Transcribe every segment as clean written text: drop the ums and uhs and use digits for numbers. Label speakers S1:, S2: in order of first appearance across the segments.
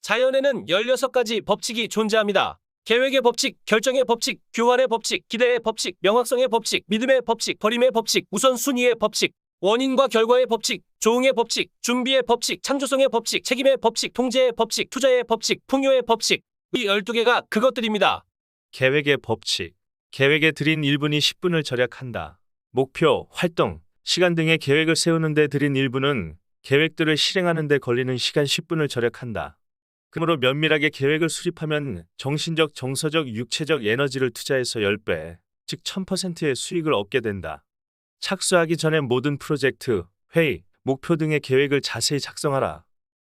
S1: 자연에는 16가지 법칙이 존재합니다. 계획의 법칙, 결정의 법칙, 교환의 법칙, 기대의 법칙, 명확성의 법칙, 믿음의 법칙, 버림의 법칙, 우선순위의 법칙, 원인과 결과의 법칙, 조응의 법칙, 준비의 법칙, 창조성의 법칙, 책임의 법칙, 통제의 법칙, 투자의 법칙, 풍요의 법칙. 이 12개가 그것들입니다.
S2: 계획의 법칙. 계획에 들인 1분이 10분을 절약한다. 목표, 활동, 시간 등의 계획을 세우는 데 들인 1분은 계획들을 실행하는 데 걸리는 시간 10분을 절약한다. 그러므로 면밀하게 계획을 수립하면 정신적, 정서적, 육체적 에너지를 투자해서 10배, 즉 1000%의 수익을 얻게 된다. 착수하기 전에 모든 프로젝트, 회의, 목표 등의 계획을 자세히 작성하라.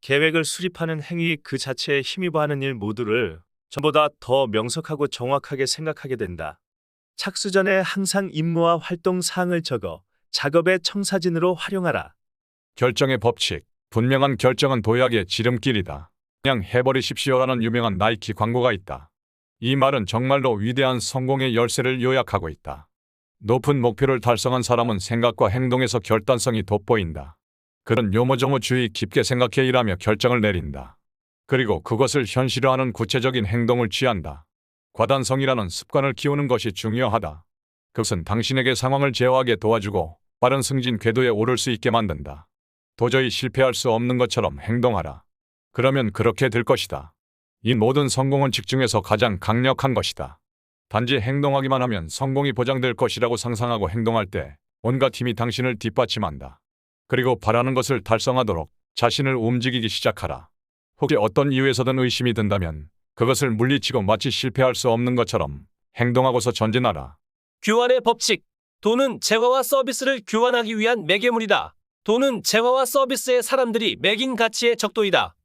S2: 계획을 수립하는 행위 그 자체에 힘입어하는 일 모두를 전보다 더 명석하고 정확하게 생각하게 된다. 착수 전에 항상 임무와 활동 사항을 적어 작업의 청사진으로 활용하라.
S3: 결정의 법칙. 분명한 결정은 도약의 지름길이다. 그냥 해버리십시오라는 유명한 나이키 광고가 있다. 이 말은 정말로 위대한 성공의 열쇠를 요약하고 있다. 높은 목표를 달성한 사람은 생각과 행동에서 결단성이 돋보인다. 그는 요모조모주의 깊게 생각해 일하며 결정을 내린다. 그리고 그것을 현실화하는 구체적인 행동을 취한다. 과단성이라는 습관을 키우는 것이 중요하다. 그것은 당신에게 상황을 제어하게 도와주고 빠른 승진 궤도에 오를 수 있게 만든다. 도저히 실패할 수 없는 것처럼 행동하라. 그러면 그렇게 될 것이다. 이 모든 성공은 집중에서 가장 강력한 것이다. 단지 행동하기만 하면 성공이 보장될 것이라고 상상하고 행동할 때 온갖 힘이 당신을 뒷받침한다. 그리고 바라는 것을 달성하도록 자신을 움직이기 시작하라. 혹시 어떤 이유에서든 의심이 든다면 그것을 물리치고 마치 실패할 수 없는 것처럼 행동하고서 전진하라.
S1: 교환의 법칙. 돈은 재화와 서비스를 교환하기 위한 매개물이다. 돈은 재화와 서비스의 사람들이 매긴 가치의 적도이다.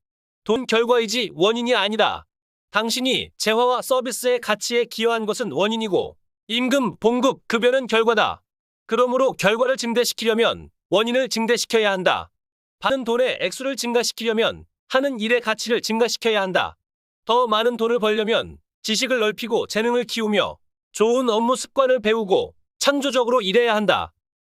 S1: 돈 결과이지 원인이 아니다. 당신이 재화와 서비스의 가치에 기여한 것은 원인이고 임금, 봉급, 급여는 결과다. 그러므로 결과를 증대시키려면 원인을 증대시켜야 한다. 받는 돈의 액수를 증가시키려면 하는 일의 가치를 증가시켜야 한다. 더 많은 돈을 벌려면 지식을 넓히고 재능을 키우며 좋은 업무 습관을 배우고 창조적으로 일해야 한다.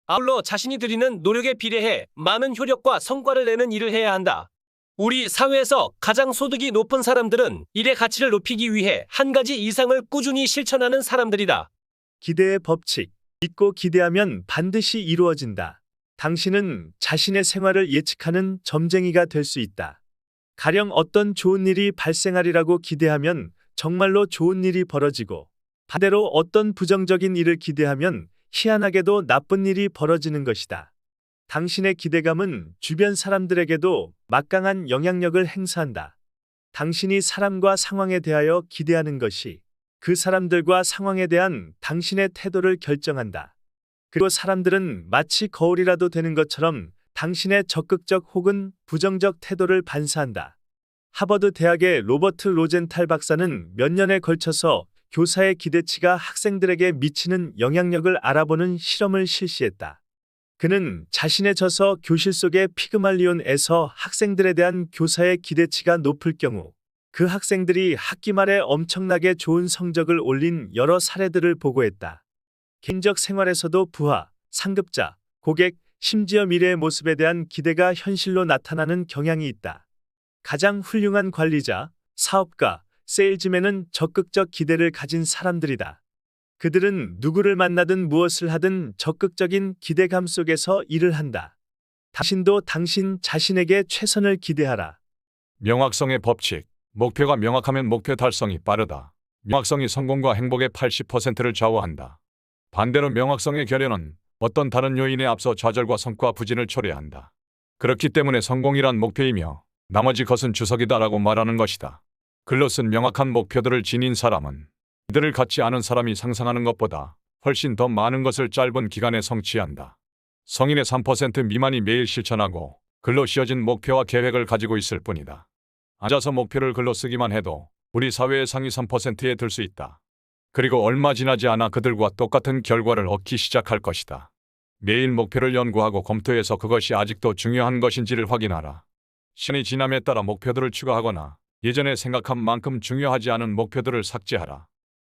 S1: 아울러 자신이 들이는 노력에 비례해 많은 효력과 성과를 내는 일을 해야 한다. 우리 사회에서 가장 소득이 높은 사람들은 일의 가치를 높이기 위해 한 가지 이상을 꾸준히 실천하는 사람들이다.
S2: 기대의 법칙. 믿고 기대하면 반드시 이루어진다. 당신은 자신의 생활을 예측하는 점쟁이가 될 수 있다. 가령 어떤 좋은 일이 발생하리라고 기대하면 정말로 좋은 일이 벌어지고 반대로 어떤 부정적인 일을 기대하면 희한하게도 나쁜 일이 벌어지는 것이다. 당신의 기대감은 주변 사람들에게도 막강한 영향력을 행사한다. 당신이 사람과 상황에 대하여 기대하는 것이 그 사람들과 상황에 대한 당신의 태도를 결정한다. 그리고 사람들은 마치 거울이라도 되는 것처럼 당신의 적극적 혹은 부정적 태도를 반사한다. 하버드 대학의 로버트 로젠탈 박사는 몇 년에 걸쳐서 교사의 기대치가 학생들에게 미치는 영향력을 알아보는 실험을 실시했다. 그는 자신의 저서 교실 속의 피그말리온에서 학생들에 대한 교사의 기대치가 높을 경우 그 학생들이 학기 말에 엄청나게 좋은 성적을 올린 여러 사례들을 보고했다. 개인적 생활에서도 부하, 상급자, 고객, 심지어 미래의 모습에 대한 기대가 현실로 나타나는 경향이 있다. 가장 훌륭한 관리자, 사업가, 세일즈맨은 적극적 기대를 가진 사람들이다. 그들은 누구를 만나든 무엇을 하든 적극적인 기대감 속에서 일을 한다. 당신도 당신 자신에게 최선을 기대하라.
S3: 명확성의 법칙. 목표가 명확하면 목표 달성이 빠르다. 명확성이 성공과 행복의 80%를 좌우한다. 반대로 명확성의 결여는 어떤 다른 요인에 앞서 좌절과 성과 부진을 초래한다. 그렇기 때문에 성공이란 목표이며 나머지 것은 주석이다라고 말하는 것이다. 글로 쓴 명확한 목표들을 지닌 사람은 이들을 갖지 않은 사람이 상상하는 것보다 훨씬 더 많은 것을 짧은 기간에 성취한다. 성인의 3% 미만이 매일 실천하고 글로 씌어진 목표와 계획을 가지고 있을 뿐이다. 앉아서 목표를 글로 쓰기만 해도 우리 사회의 상위 3%에 들 수 있다. 그리고 얼마 지나지 않아 그들과 똑같은 결과를 얻기 시작할 것이다. 매일 목표를 연구하고 검토해서 그것이 아직도 중요한 것인지를 확인하라. 시간이 지남에 따라 목표들을 추가하거나 예전에 생각한 만큼 중요하지 않은 목표들을 삭제하라.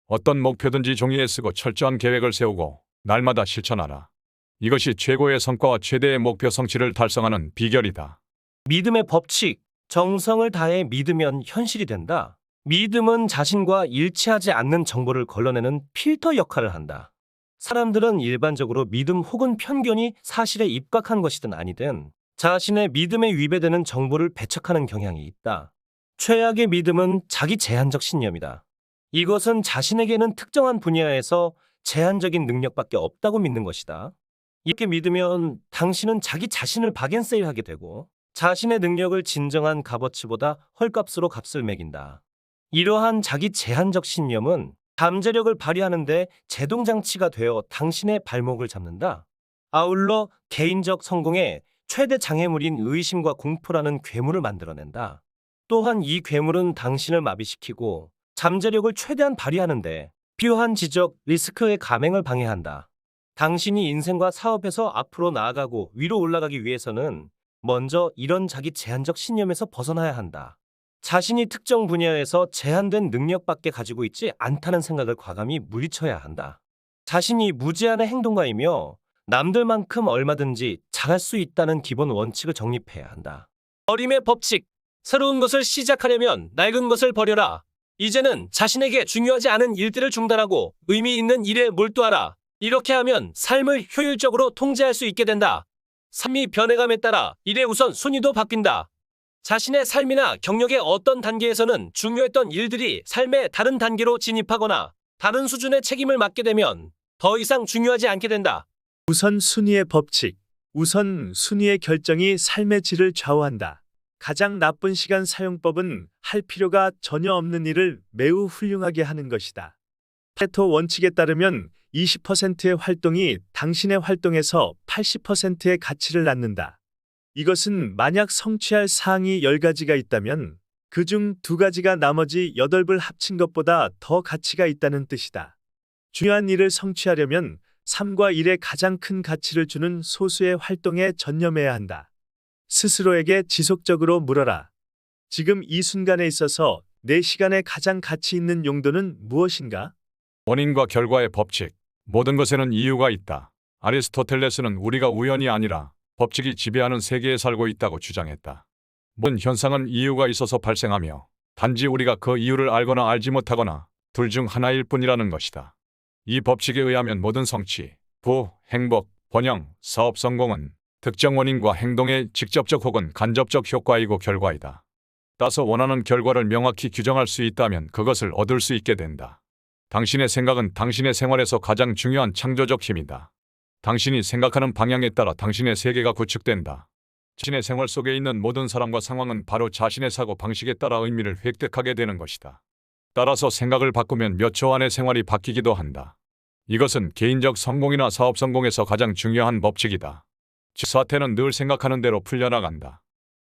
S3: 어떤 목표든지 종이에 쓰고 철저한 계획을 세우고 날마다 실천하라. 이것이 최고의 성과와 최대의 목표 성취를 달성하는 비결이다.
S1: 믿음의 법칙. 정성을 다해 믿으면 현실이 된다. 믿음은 자신과 일치하지 않는 정보를 걸러내는 필터 역할을 한다. 사람들은 일반적으로 믿음 혹은 편견이 사실에 입각한 것이든 아니든 자신의 믿음에 위배되는 정보를 배척하는 경향이 있다. 최악의 믿음은 자기 제한적 신념이다. 이것은 자신에게는 특정한 분야에서 제한적인 능력밖에 없다고 믿는 것이다. 이렇게 믿으면 당신은 자기 자신을 박앤세일하게 되고 자신의 능력을 진정한 값어치보다 헐값으로 값을 매긴다. 이러한 자기 제한적 신념은 잠재력을 발휘하는데 제동장치가 되어 당신의 발목을 잡는다. 아울러 개인적 성공의 최대 장애물인 의심과 공포라는 괴물을 만들어낸다. 또한 이 괴물은 당신을 마비시키고 잠재력을 최대한 발휘하는데 필요한 지적, 리스크의 감행을 방해한다. 당신이 인생과 사업에서 앞으로 나아가고 위로 올라가기 위해서는 먼저 이런 자기 제한적 신념에서 벗어나야 한다. 자신이 특정 분야에서 제한된 능력밖에 가지고 있지 않다는 생각을 과감히 물리쳐야 한다. 자신이 무제한의 행동가이며 남들만큼 얼마든지 잘할 수 있다는 기본 원칙을 정립해야 한다. 어림의 법칙. 새로운 것을 시작하려면 낡은 것을 버려라. 이제는 자신에게 중요하지 않은 일들을 중단하고 의미 있는 일에 몰두하라. 이렇게 하면 삶을 효율적으로 통제할 수 있게 된다. 삶이 변해감에 따라 일의 우선 순위도 바뀐다. 자신의 삶이나 경력의 어떤 단계에서는 중요했던 일들이 삶의 다른 단계로 진입하거나 다른 수준의 책임을 맡게 되면 더 이상 중요하지 않게 된다.
S2: 우선순위의 법칙. 우선순위의 결정이 삶의 질을 좌우한다. 가장 나쁜 시간 사용법은 할 필요가 전혀 없는 일을 매우 훌륭하게 하는 것이다. 파레토 원칙에 따르면 20%의 활동이 당신의 활동에서 80%의 가치를 낳는다. 이것은 만약 성취할 사항이 10가지가 있다면 그중 2가지가 나머지 8을 합친 것보다 더 가치가 있다는 뜻이다. 중요한 일을 성취하려면 3과 1에 가장 큰 가치를 주는 소수의 활동에 전념해야 한다. 스스로에게 지속적으로 물어라. 지금 이 순간에 있어서 내 시간에 가장 가치 있는 용도는 무엇인가?
S3: 원인과 결과의 법칙. 모든 것에는 이유가 있다. 아리스토텔레스는 우리가 우연이 아니라 법칙이 지배하는 세계에 살고 있다고 주장했다. 모든 현상은 이유가 있어서 발생하며 단지 우리가 그 이유를 알거나 알지 못하거나 둘 중 하나일 뿐이라는 것이다. 이 법칙에 의하면 모든 성취, 부, 행복, 번영, 사업 성공은 특정 원인과 행동의 직접적 혹은 간접적 효과이고 결과이다. 따라서 원하는 결과를 명확히 규정할 수 있다면 그것을 얻을 수 있게 된다. 당신의 생각은 당신의 생활에서 가장 중요한 창조적 힘이다. 당신이 생각하는 방향에 따라 당신의 세계가 구축된다. 자신의 생활 속에 있는 모든 사람과 상황은 바로 자신의 사고 방식에 따라 의미를 획득하게 되는 것이다. 따라서 생각을 바꾸면 몇 초 안에 생활이 바뀌기도 한다. 이것은 개인적 성공이나 사업 성공에서 가장 중요한 법칙이다. 사태는 늘 생각하는 대로 풀려나간다.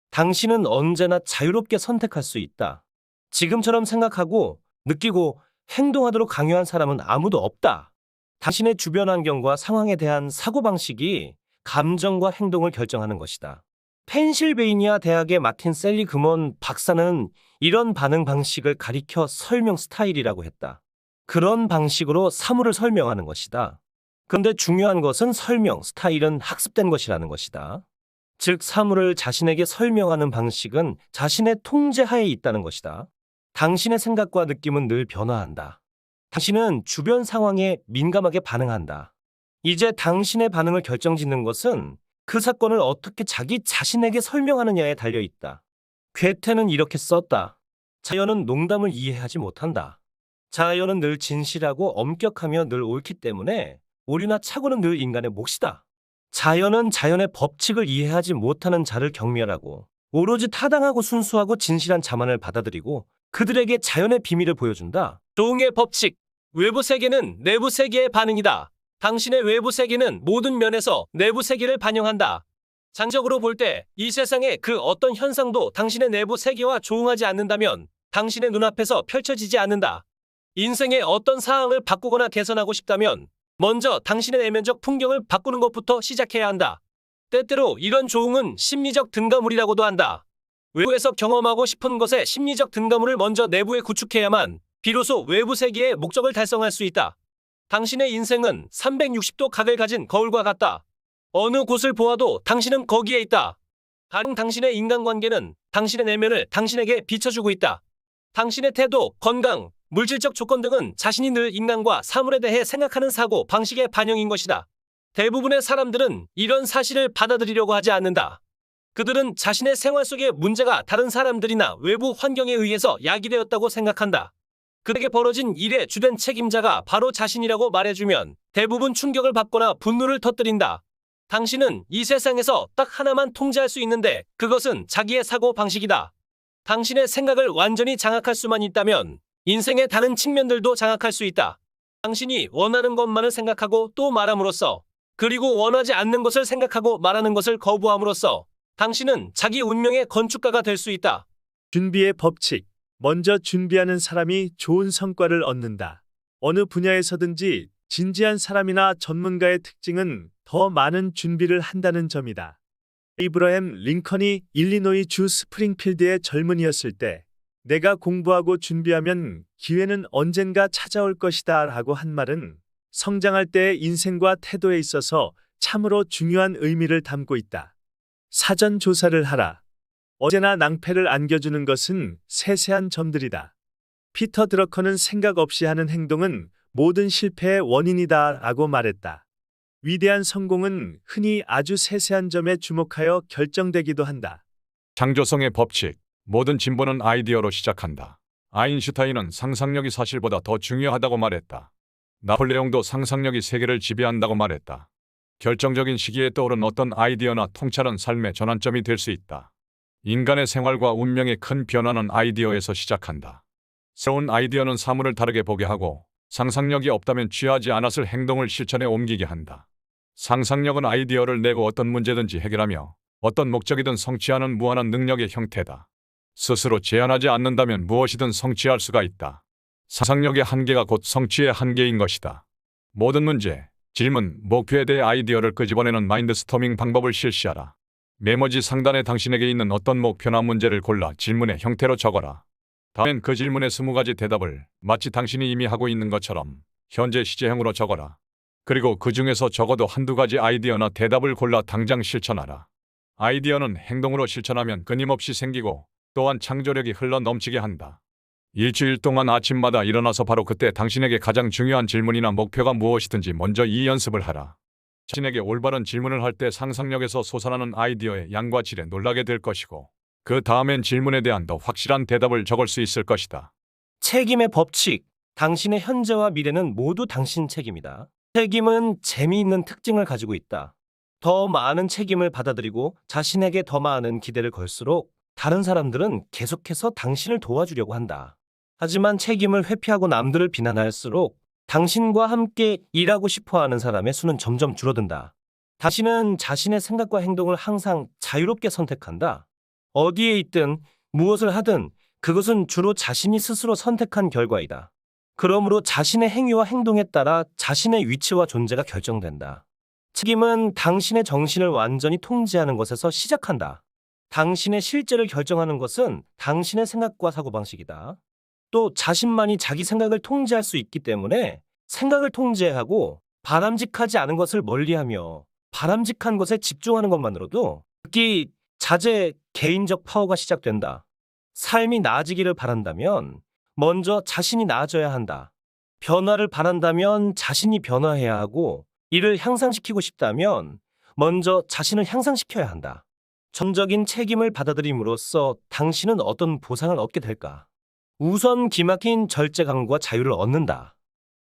S1: 당신은 언제나 자유롭게 선택할 수 있다. 지금처럼 생각하고 느끼고 행동하도록 강요한 사람은 아무도 없다. 당신의 주변 환경과 상황에 대한 사고방식이 감정과 행동을 결정하는 것이다. 펜실베이니아 대학의 마틴 셀리그먼 박사는 이런 반응 방식을 가리켜 설명 스타일이라고 했다. 그런 방식으로 사물을 설명하는 것이다. 그런데 중요한 것은 설명 스타일은 학습된 것이라는 것이다. 즉 사물을 자신에게 설명하는 방식은 자신의 통제하에 있다는 것이다. 당신의 생각과 느낌은 늘 변화한다. 당신은 주변 상황에 민감하게 반응한다. 이제 당신의 반응을 결정짓는 것은 그 사건을 어떻게 자기 자신에게 설명하느냐에 달려있다. 괴테는 이렇게 썼다. 자연은 농담을 이해하지 못한다. 자연은 늘 진실하고 엄격하며 늘 옳기 때문에 오류나 착오는 늘 인간의 몫이다. 자연은 자연의 법칙을 이해하지 못하는 자를 경멸하고 오로지 타당하고 순수하고 진실한 자만을 받아들이고 그들에게 자연의 비밀을 보여준다. 조응의 법칙. 외부 세계는 내부 세계의 반응이다. 당신의 외부 세계는 모든 면에서 내부 세계를 반영한다. 장적으로 볼 때 이 세상의 그 어떤 현상도 당신의 내부 세계와 조응하지 않는다면 당신의 눈앞에서 펼쳐지지 않는다. 인생의 어떤 상황을 바꾸거나 개선하고 싶다면 먼저 당신의 내면적 풍경을 바꾸는 것부터 시작해야 한다. 때때로 이런 조응은 심리적 등가물이라고도 한다. 외부에서 경험하고 싶은 것의 심리적 등가물을 먼저 내부에 구축해야만 비로소 외부 세계의 목적을 달성할 수 있다. 당신의 인생은 360도 각을 가진 거울과 같다. 어느 곳을 보아도 당신은 거기에 있다. 가령 당신의 인간관계는 당신의 내면을 당신에게 비춰주고 있다. 당신의 태도, 건강, 물질적 조건 등은 자신이 늘 인간과 사물에 대해 생각하는 사고 방식의 반영인 것이다. 대부분의 사람들은 이런 사실을 받아들이려고 하지 않는다. 그들은 자신의 생활 속의 문제가 다른 사람들이나 외부 환경에 의해서 야기되었다고 생각한다. 그에게 벌어진 일의 주된 책임자가 바로 자신이라고 말해주면 대부분 충격을 받거나 분노를 터뜨린다. 당신은 이 세상에서 딱 하나만 통제할 수 있는데 그것은 자기의 사고 방식이다. 당신의 생각을 완전히 장악할 수만 있다면 인생의 다른 측면들도 장악할 수 있다. 당신이 원하는 것만을 생각하고 또 말함으로써, 그리고 원하지 않는 것을 생각하고 말하는 것을 거부함으로써 당신은 자기 운명의 건축가가 될 수 있다.
S2: 준비의 법칙. 먼저 준비하는 사람이 좋은 성과를 얻는다. 어느 분야에서든지 진지한 사람이나 전문가의 특징은 더 많은 준비를 한다는 점이다. 에이브러햄 링컨이 일리노이 주 스프링필드의 젊은이였을 때 내가 공부하고 준비하면 기회는 언젠가 찾아올 것이다 라고 한 말은 성장할 때의 인생과 태도에 있어서 참으로 중요한 의미를 담고 있다. 사전 조사를 하라. 언제나 낭패를 안겨주는 것은 세세한 점들이다. 피터 드러커는 생각 없이 하는 행동은 모든 실패의 원인이다 라고 말했다. 위대한 성공은 흔히 아주 세세한 점에 주목하여 결정되기도 한다.
S3: 창조성의 법칙. 모든 진보는 아이디어로 시작한다. 아인슈타인은 상상력이 사실보다 더 중요하다고 말했다. 나폴레옹도 상상력이 세계를 지배한다고 말했다. 결정적인 시기에 떠오른 어떤 아이디어나 통찰은 삶의 전환점이 될 수 있다. 인간의 생활과 운명의 큰 변화는 아이디어에서 시작한다. 새로운 아이디어는 사물을 다르게 보게 하고 상상력이 없다면 취하지 않았을 행동을 실천에 옮기게 한다. 상상력은 아이디어를 내고 어떤 문제든지 해결하며 어떤 목적이든 성취하는 무한한 능력의 형태다. 스스로 제한하지 않는다면 무엇이든 성취할 수가 있다. 상상력의 한계가 곧 성취의 한계인 것이다. 모든 문제, 질문, 목표에 대해 아이디어를 끄집어내는 마인드스토밍 방법을 실시하라. 메모지 상단에 당신에게 있는 어떤 목표나 문제를 골라 질문의 형태로 적어라. 다음엔 그 질문의 20가지 대답을 마치 당신이 이미 하고 있는 것처럼 현재 시제형으로 적어라. 그리고 그 중에서 적어도 한두 가지 아이디어나 대답을 골라 당장 실천하라. 아이디어는 행동으로 실천하면 끊임없이 생기고 또한 창조력이 흘러 넘치게 한다. 일주일 동안 아침마다 일어나서 바로 그때 당신에게 가장 중요한 질문이나 목표가 무엇이든지 먼저 이 연습을 하라. 자신에게 올바른 질문을 할 때 상상력에서 솟아나는 아이디어의 양과 질에 놀라게 될 것이고 그 다음엔 질문에 대한 더 확실한 대답을 적을 수 있을 것이다.
S1: 책임의 법칙. 당신의 현재와 미래는 모두 당신 책임이다. 책임은 재미있는 특징을 가지고 있다. 더 많은 책임을 받아들이고 자신에게 더 많은 기대를 걸수록 다른 사람들은 계속해서 당신을 도와주려고 한다. 하지만 책임을 회피하고 남들을 비난할수록 당신과 함께 일하고 싶어하는 사람의 수는 점점 줄어든다. 당신은 자신의 생각과 행동을 항상 자유롭게 선택한다. 어디에 있든 무엇을 하든 그것은 주로 자신이 스스로 선택한 결과이다. 그러므로 자신의 행위와 행동에 따라 자신의 위치와 존재가 결정된다. 책임은 당신의 정신을 완전히 통제하는 것에서 시작한다. 당신의 실제를 결정하는 것은 당신의 생각과 사고방식이다. 또 자신만이 자기 생각을 통제할 수 있기 때문에 생각을 통제하고 바람직하지 않은 것을 멀리하며 바람직한 것에 집중하는 것만으로도 특히 자제, 개인적 파워가 시작된다. 삶이 나아지기를 바란다면 먼저 자신이 나아져야 한다. 변화를 바란다면 자신이 변화해야 하고 이를 향상시키고 싶다면 먼저 자신을 향상시켜야 한다. 전적인 책임을 받아들임으로써 당신은 어떤 보상을 얻게 될까? 우선 기막힌 절제감과 자유를 얻는다.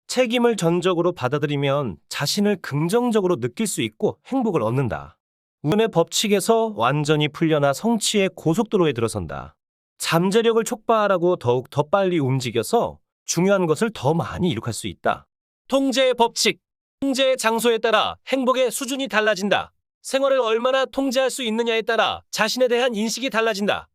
S1: 책임을 전적으로 받아들이면 자신을 긍정적으로 느낄 수 있고 행복을 얻는다. 운의 법칙에서 완전히 풀려나 성취의 고속도로에 들어선다. 잠재력을 촉발하고 더욱 더 빨리 움직여서 중요한 것을 더 많이 이룩할 수 있다. 통제의 법칙. 통제의 장소에 따라 행복의 수준이 달라진다. 생활을 얼마나 통제할 수 있느냐에 따라 자신에 대한 인식이 달라진다.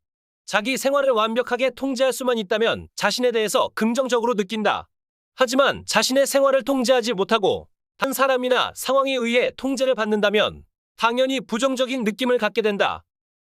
S1: 자기 생활을 완벽하게 통제할 수만 있다면 자신에 대해서 긍정적으로 느낀다. 하지만 자신의 생활을 통제하지 못하고 한 사람이나 상황에 의해 통제를 받는다면 당연히 부정적인 느낌을 갖게 된다.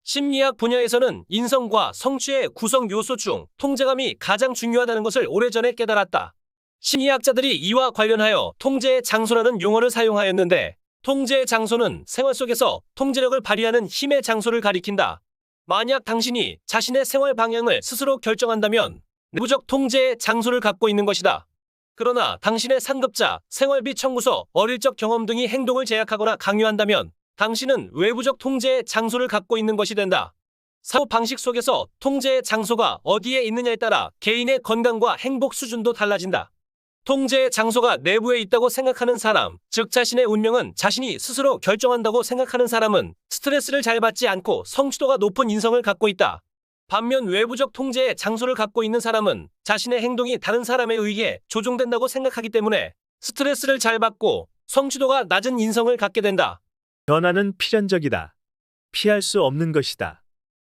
S1: 심리학 분야에서는 인성과 성취의 구성 요소 중 통제감이 가장 중요하다는 것을 오래전에 깨달았다. 심리학자들이 이와 관련하여 통제의 장소라는 용어를 사용하였는데 통제의 장소는 생활 속에서 통제력을 발휘하는 힘의 장소를 가리킨다. 만약 당신이 자신의 생활 방향을 스스로 결정한다면 내부적 통제의 장소를 갖고 있는 것이다. 그러나 당신의 상급자, 생활비 청구서, 어릴 적 경험 등이 행동을 제약하거나 강요한다면 당신은 외부적 통제의 장소를 갖고 있는 것이 된다. 사고 방식 속에서 통제의 장소가 어디에 있느냐에 따라 개인의 건강과 행복 수준도 달라진다. 통제의 장소가 내부에 있다고 생각하는 사람, 즉 자신의 운명은 자신이 스스로 결정한다고 생각하는 사람은 스트레스를 잘 받지 않고 성취도가 높은 인성을 갖고 있다. 반면 외부적 통제의 장소를 갖고 있는 사람은 자신의 행동이 다른 사람에 의해 조종된다고 생각하기 때문에 스트레스를 잘 받고 성취도가 낮은 인성을 갖게 된다.
S2: 변화는 필연적이다. 피할 수 없는 것이다.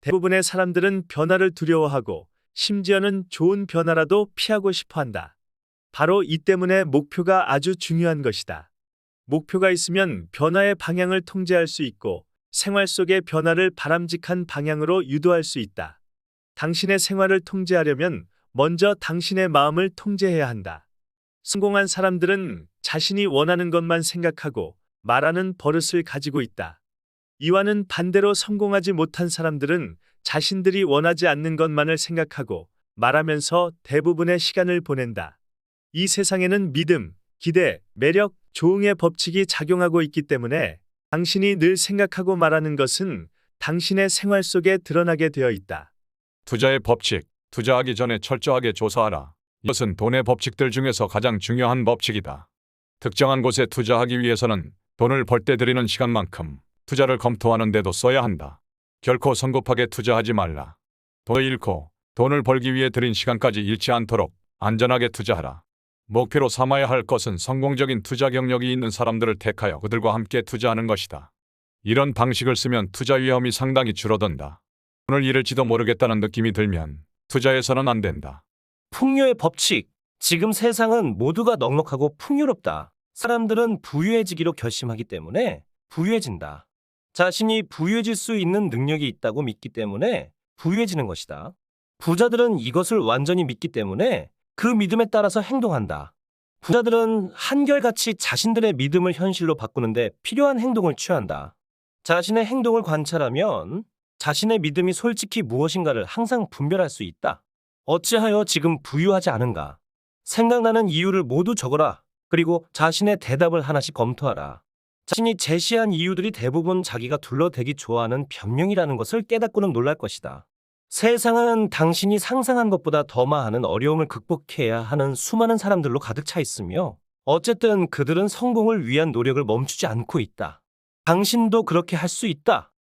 S2: 대부분의 사람들은 변화를 두려워하고 심지어는 좋은 변화라도 피하고 싶어 한다. 바로 이 때문에 목표가 아주 중요한 것이다. 목표가 있으면 변화의 방향을 통제할 수 있고 생활 속의 변화를 바람직한 방향으로 유도할 수 있다. 당신의 생활을 통제하려면 먼저 당신의 마음을 통제해야 한다. 성공한 사람들은 자신이 원하는 것만 생각하고 말하는 버릇을 가지고 있다. 이와는 반대로 성공하지 못한 사람들은 자신들이 원하지 않는 것만을 생각하고 말하면서 대부분의 시간을 보낸다. 이 세상에는 믿음, 기대, 매력, 조응의 법칙이 작용하고 있기 때문에 당신이 늘 생각하고 말하는 것은 당신의 생활 속에 드러나게 되어 있다.
S3: 투자의 법칙, 투자하기 전에 철저하게 조사하라. 이것은 돈의 법칙들 중에서 가장 중요한 법칙이다. 특정한 곳에 투자하기 위해서는 돈을 벌 때 들이는 시간만큼 투자를 검토하는 데도 써야 한다. 결코 성급하게 투자하지 말라. 돈을 잃고 돈을 벌기 위해 들인 시간까지 잃지 않도록 안전하게 투자하라. 목표로 삼아야 할 것은 성공적인 투자 경력이 있는 사람들을 택하여 그들과 함께 투자하는 것이다. 이런 방식을 쓰면 투자 위험이 상당히 줄어든다. 돈을 잃을지도 모르겠다는 느낌이 들면 투자해서는 안 된다.
S1: 풍요의 법칙. 지금 세상은 모두가 넉넉하고 풍요롭다. 사람들은 부유해지기로 결심하기 때문에 부유해진다. 자신이 부유해질 수 있는 능력이 있다고 믿기 때문에 부유해지는 것이다. 부자들은 이것을 완전히 믿기 때문에 그 믿음에 따라서 행동한다. 부자들은 한결같이 자신들의 믿음을 현실로 바꾸는데 필요한 행동을 취한다. 자신의 행동을 관찰하면 자신의 믿음이 솔직히 무엇인가를 항상 분별할 수 있다. 어찌하여 지금 부유하지 않은가? 생각나는 이유를 모두 적어라. 그리고 자신의 대답을 하나씩 검토하라. 자신이 제시한 이유들이 대부분 자기가 둘러대기 좋아하는 변명이라는 것을 깨닫고는 놀랄 것이다. 세상은 당신이 상상한 것보다 더 많은 어려움을 극복해야 하는 수많은 사람들로 가득 차 있으며 어쨌든 그들은 성공을 위한 노력을 멈추지 않고 있다. 당신도 그렇게 할 수 있다.